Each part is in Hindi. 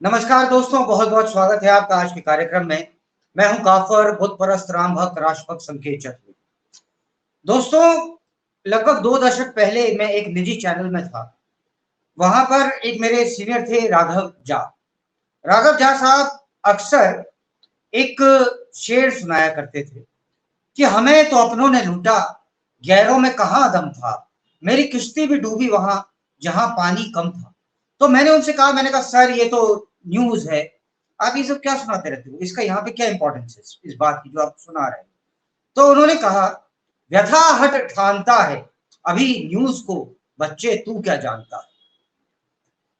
नमस्कार दोस्तों, बहुत बहुत स्वागत है आपका आज के कार्यक्रम में। मैं हूं काफर बुद्ध परस्त राम भक्त राष्ट्रभक्त संकेत चतुर्वेदी। दोस्तों, लगभग 2 दशक पहले मैं एक निजी चैनल में था। वहां पर एक मेरे सीनियर थे राघव झा। राघव झा साहब अक्सर एक शेर सुनाया करते थे कि हमें तो अपनों ने लूटा, गैरों में कहाँ दम था, मेरी किश्ती भी डूबी वहां जहां पानी कम था। तो मैंने उनसे कहा, मैंने कहा सर ये तो न्यूज है, आप ये सब क्या सुनाते रहते हो, इसका यहाँ पे क्या इंपॉर्टेंस है इस बात की जो आप सुना रहे हैं। तो उन्होंने कहा, व्यथा हट ठानता है अभी न्यूज को, बच्चे तू क्या जानता है।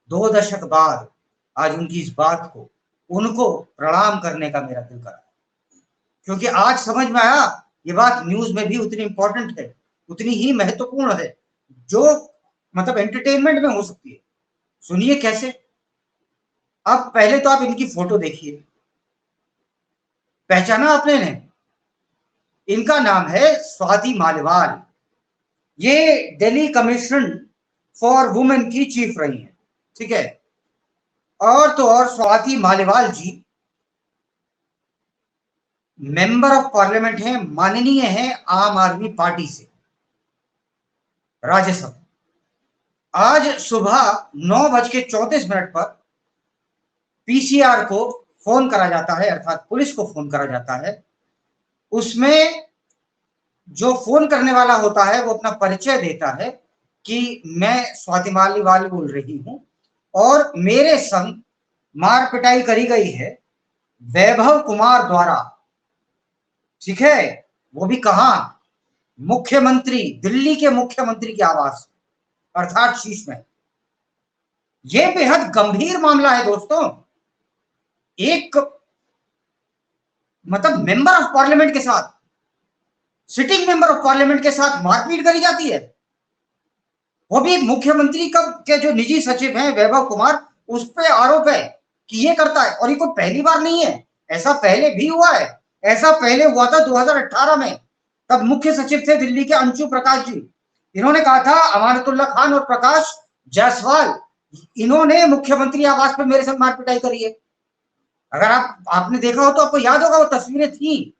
2 दशक बाद आज उनकी इस बात को, उनको प्रणाम करने का मेरा दिल करा, क्योंकि आज समझ में आया ये बात न्यूज में भी उतनी इंपॉर्टेंट है, उतनी ही महत्वपूर्ण है जो मतलब एंटरटेनमेंट में हो सकती है। सुनिए कैसे। अब पहले तो आप इनकी फोटो देखिए, पहचाना आपने ने? इनका नाम है स्वाति मालिवाल। ये दिल्ली कमीशन फॉर वुमेन की चीफ रही हैं, ठीक है। और तो और स्वाति मालिवाल जी मेंबर ऑफ पार्लियामेंट हैं, माननीय हैं आम आदमी पार्टी से राज्यसभा। आज सुबह 9:34 पर पीसीआर को फोन करा जाता है, अर्थात पुलिस को फोन करा जाता है। उसमें जो फोन करने वाला होता है वो अपना परिचय देता है कि मैं स्वाति मालिवाल बोल रही हूं और मेरे संग मार पिटाई करी गई है वैभव कुमार द्वारा, ठीक है। वो भी कहा, मुख्यमंत्री, दिल्ली के मुख्यमंत्री के आवास अर्थात शीश में। यह बेहद गंभीर मामला है दोस्तों। एक मतलब मेंबर ऑफ पार्लियामेंट के साथ, सिटिंग मेंबर ऑफ पार्लियामेंट के साथ मारपीट करी जाती है, वो भी मुख्यमंत्री का के जो निजी सचिव हैं वैभव कुमार, उस पर आरोप है कि ये करता है। और ये कोई पहली बार नहीं है, ऐसा पहले भी हुआ है। ऐसा पहले हुआ था 2018 में, तब मुख्य सचिव थे दिल्ली के अंशु प्रकाश जी। इन्होंने कहा था अमानतुल्लाह खान और प्रकाश जायसवाल, इन्होंने मुख्यमंत्री आवास पर मेरे साथ मारपिटाई करी है। अगर आपने देखा हो तो आपको याद होगा, वो तस्वीरें थी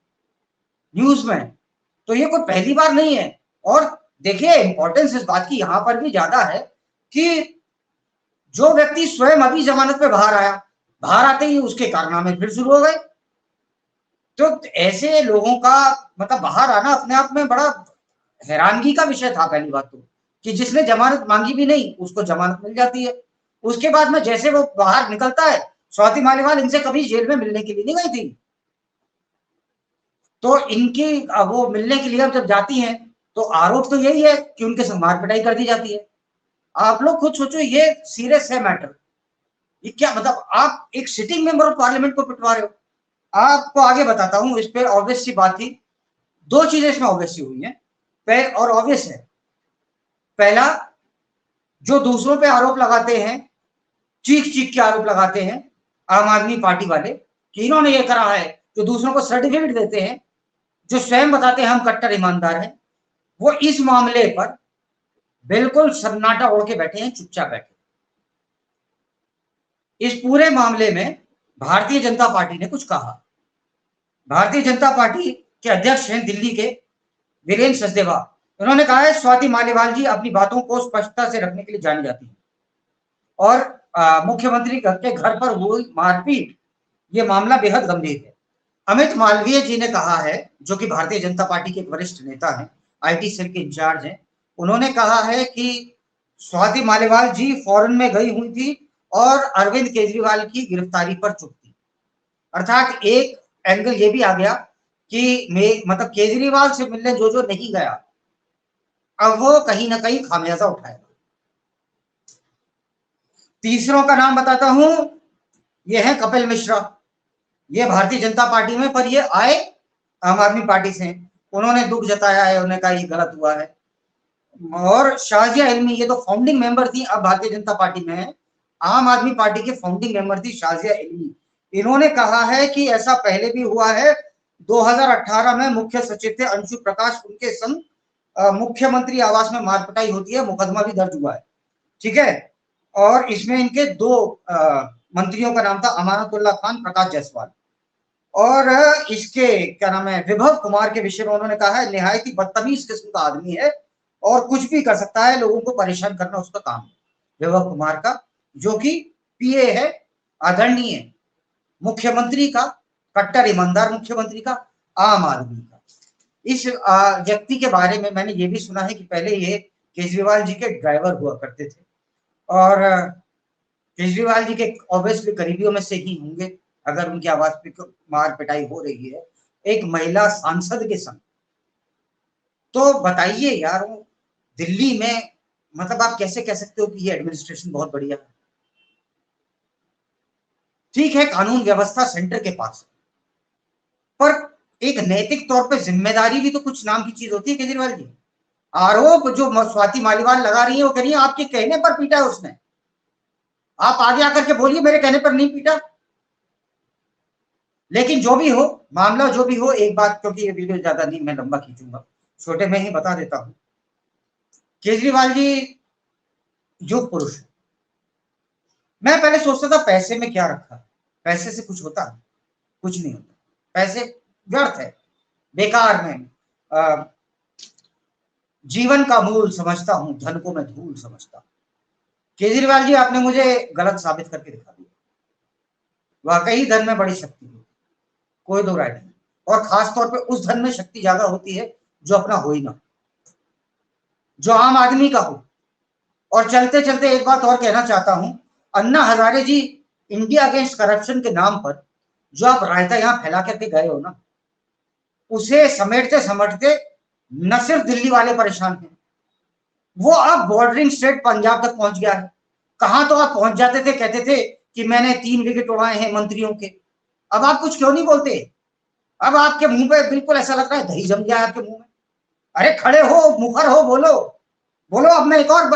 न्यूज में। तो ये कोई पहली बार नहीं है। और देखिए, इंपॉर्टेंस इस बात की यहां पर भी ज्यादा है कि जो व्यक्ति स्वयं अभी जमानत पे बाहर आया, बाहर आते ही उसके कारनामे फिर शुरू हो गए। तो ऐसे लोगों का मतलब बाहर आना अपने आप में बड़ा हैरानगी का विषय था। पहली बात तो कि जिसने जमानत मांगी भी नहीं उसको जमानत मिल जाती है। उसके बाद में जैसे वो बाहर निकलता है, स्वाति मालिवाल इनसे कभी जेल में मिलने के लिए नहीं गई थी, तो इनकी वो मिलने के लिए अब जब जाती हैं तो आरोप तो यही है कि उनके संग मार पिटाई कर दी जाती है। आप लोग खुद सोचो, ये सीरियस है मैटर। ये क्या मतलब, आप एक सिटिंग मेंबर ऑफ पार्लियामेंट को पिटवा रहे हो। आपको आगे बताता हूं, इस पर ऑब्वियस सी बात थी। दो चीजें इसमें ऑब्वियस हुई हैं और ऑब्वियस है। पहला, जो दूसरों पे आरोप लगाते हैं, चीख चीख के आरोप लगाते हैं आम आदमी पार्टी वाले कि इन्होंने ये करा है, जो दूसरों को सर्टिफिकेट देते हैं, जो स्वयं बताते हैं हम कट्टर ईमानदार हैं, वो इस मामले पर बिल्कुल सन्नाटा ओढ़ के बैठे हैं, चुपचाप बैठे। इस पूरे मामले में भारतीय जनता पार्टी ने कुछ कहा। भारतीय जनता पार्टी के अध्यक्ष हैं दिल्ली के वीरेंद्र सचदेवा। उन्होंने कहा है स्वाति मालिवाल जी अपनी बातों को स्पष्टता से रखने के लिए जानी जाती है और मुख्यमंत्री के घर पर हुई मारपीट, ये मामला बेहद गंभीर है। अमित मालवीय जी ने कहा है, जो कि भारतीय जनता पार्टी के एक वरिष्ठ नेता हैं, आईटी सेल के इंचार्ज हैं। उन्होंने कहा है कि स्वाति मालिवाल जी फॉरेन में गई हुई थी और अरविंद केजरीवाल की गिरफ्तारी पर चुप थी। अर्थात एक एंगल ये भी आ गया कि मतलब केजरीवाल से मिलने जो जो नहीं गया, अब वो कहीं ना कहीं खामियाजा उठाएगा। तीसरों का नाम बताता हूं, ये है कपिल मिश्रा। ये भारतीय जनता पार्टी में, पर ये आए आम आदमी पार्टी से। उन्होंने दुख जताया है, उन्होंने कहा ये गलत हुआ है। और शाजिया इल्मी, ये तो फाउंडिंग मेंबर थी, अब भारतीय जनता पार्टी में है। आम आदमी पार्टी के फाउंडिंग मेंबर थी शाजिया इल्मी। इन्होंने कहा है कि ऐसा पहले भी हुआ है। 2018 में मुख्य सचिव थे अंशु प्रकाश, उनके संग मुख्यमंत्री आवास में मारपिटाई होती है, मुकदमा भी दर्ज हुआ है, ठीक है। और इसमें इनके दो मंत्रियों का नाम था अमानतुल्लाह खान, प्रकाश जायसवाल। और इसके क्या नाम है, विभव कुमार के विषय में उन्होंने कहा है निहायत ही बदतमीज किस्म का आदमी है और कुछ भी कर सकता है, लोगों को परेशान करना उसका काम है। विभव कुमार का, जो कि पीए है आदरणीय मुख्यमंत्री का, कट्टर ईमानदार मुख्यमंत्री का, आम आदमी का। इस व्यक्ति के बारे में मैंने ये भी सुना है कि पहले ये केजरीवाल जी के ड्राइवर हुआ करते थे और केजरीवाल जी के ऑब्वियसली करीबियों में से ही होंगे अगर उनकी आवाज पे मार पिटाई हो रही है एक महिला सांसद के संग। तो बताइए यार, दिल्ली में मतलब आप कैसे कह सकते हो कि ये एडमिनिस्ट्रेशन बहुत बढ़िया है? ठीक है, कानून व्यवस्था सेंटर के पास, पर एक नैतिक तौर पे जिम्मेदारी भी तो कुछ नाम की चीज होती है। केजरीवाल जी, आरोप जो स्वाति मालीवाल लगा रही है वो कह रही है आपके कहने पर पीटा है उसने, आप आगे आकर के बोलिए मेरे कहने पर नहीं पीटा। लेकिन जो भी हो, मामला जो भी हो, एक बात, क्योंकि ये वीडियो ज्यादा नहीं मैं लंबा खींचूंगा, छोटे में ही बता देता हूं। केजरीवाल जी युग पुरुष, मैं पहले सोचता था पैसे में क्या रखा, पैसे से कुछ होता, कुछ नहीं होता, पैसे व्यर्थ है, बेकार में। जीवन का मूल समझता हूं, धन को मैं धूल समझता हूं। केजरीवाल जी आपने मुझे गलत साबित करके दिखा दिया, वाकई धन में बड़ी शक्ति है, कोई दो राय नहीं, और खास तौर पे उस धन में शक्ति ज्यादा होती है जो अपना हो ही ना, जो आम आदमी का हो। और चलते चलते एक बात और कहना चाहता हूं, अन्ना हजारे जी इंडिया अगेंस्ट करप्शन के नाम पर जो आप रायता यहां फैला करके गए हो ना, उसे समेटते समेटते न सिर्फ दिल्ली वाले परेशान हैं, वो अब बॉर्डरिंग स्टेट पंजाब तक पहुंच गया है। कहां तो आप पहुंच जाते थे, कहते थे कि मैंने 3 विकेट उड़ाए हैं मंत्रियों के, अब आप कुछ क्यों नहीं बोलते? अब आपके मुंह पे बिल्कुल ऐसा लग रहा है दही जम गया है आपके मुंह में। अरे खड़े हो, मुखर हो, बोलो बोलो, अब मैं एक और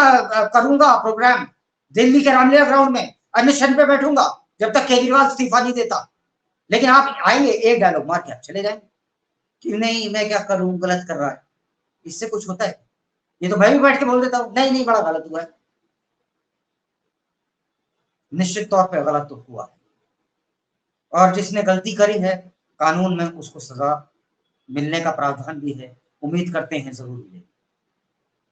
करूंगा प्रोग्राम दिल्ली के रामलीला ग्राउंड में, अनशन पे बैठूंगा जब तक केजरीवाल इस्तीफा नहीं देता। लेकिन आप आएंगे, एक डायलॉग मार के आप चले जाएंगे कि नहीं मैं क्या करूं, गलत कर रहा है। इससे कुछ होता है? ये तो मैं भी बैठ के बोल देता हूँ नहीं नहीं बड़ा गलत हुआ है। निश्चित तौर पे गलत तो हुआ, और जिसने गलती करी है कानून में उसको सजा मिलने का प्रावधान भी है, उम्मीद करते हैं जरूर मिले।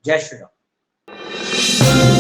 जय श्री राम।